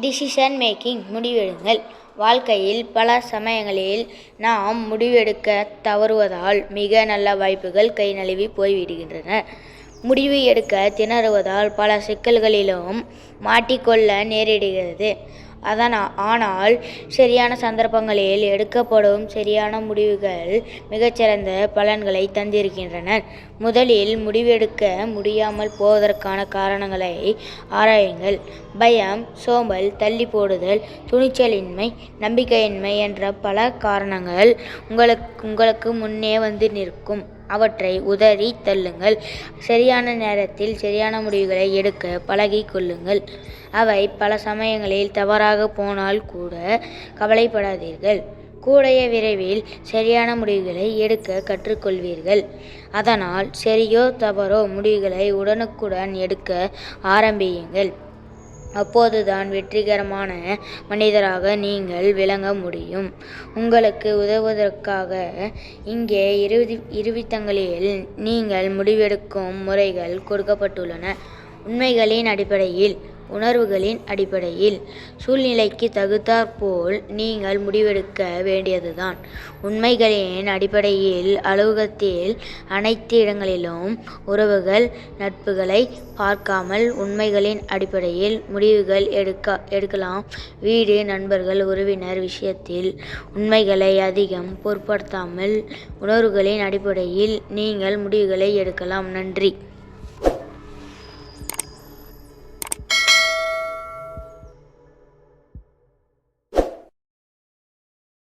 Decision making முடிவெடுங்கள். வாழ்க்கையில் பல சமயங்களில் நாம் முடிவெடுக்க தவறுவதால் மிக நல்ல வாய்ப்புகள் கை நழுவி போய்விடுகின்றன. முடிவு எடுக்க திணறுவதால் பல சிக்கல்களிலும் மாட்டிக்கொள்ள நேரிடுகிறது. ஆனால் சரியான சந்தர்ப்பங்களில் எடுக்கப்படும் சரியான முடிவுகள் மிகச்சிறந்த பலன்களை தந்திருக்கின்றன. முதலில் முடிவெடுக்க முடியாமல் போவதற்கான காரணங்களை ஆராயுங்கள். பயம், சோம்பல், தள்ளி போடுதல், துணிச்சலின்மை, நம்பிக்கையின்மை என்ற பல காரணங்கள் உங்களுக்கு முன்னே வந்து நிற்கும். அவற்றை உதறி தள்ளுங்கள். சரியான நேரத்தில் சரியான முடிவுகளை எடுக்க பழகிக் கொள்ளுங்கள். அவை பல சமயங்களில் தவறாக போனால் கூட கவலைப்படாதீர்கள். கூடிய விரைவில் சரியான முடிவுகளை எடுக்க கற்றுக்கொள்வீர்கள். அதனால் சரியோ தவறோ முடிவுகளை உடனுக்குடன் எடுக்க ஆரம்பியுங்கள். அப்போதுதான் வெற்றிகரமான மனிதராக நீங்கள் விளங்க முடியும். உங்களுக்கு உதவுவதற்காக இங்கே இருவித்தங்களில் நீங்கள் முடிவெடுக்கும் முறைகள் கொடுக்கப்பட்டுள்ளன. உண்மைகளின் அடிப்படையில், உணர்வுகளின் அடிப்படையில், சூழ்நிலைக்கு தகுந்தாற்போல் நீங்கள் முடிவெடுக்க வேண்டியதுதான். உண்மைகளின் அடிப்படையில் அலுவலகத்தில் அனைத்து இடங்களிலும் உறவுகள், நட்புகளை பார்க்காமல் உண்மைகளின் அடிப்படையில் முடிவுகள் எடுக்கலாம். வீடு, நண்பர்கள், உறவினர் விஷயத்தில் உண்மைகளை அதிகம் பொருட்படுத்தாமல் உணர்வுகளின் அடிப்படையில் நீங்கள் முடிவுகளை எடுக்கலாம். நன்றி.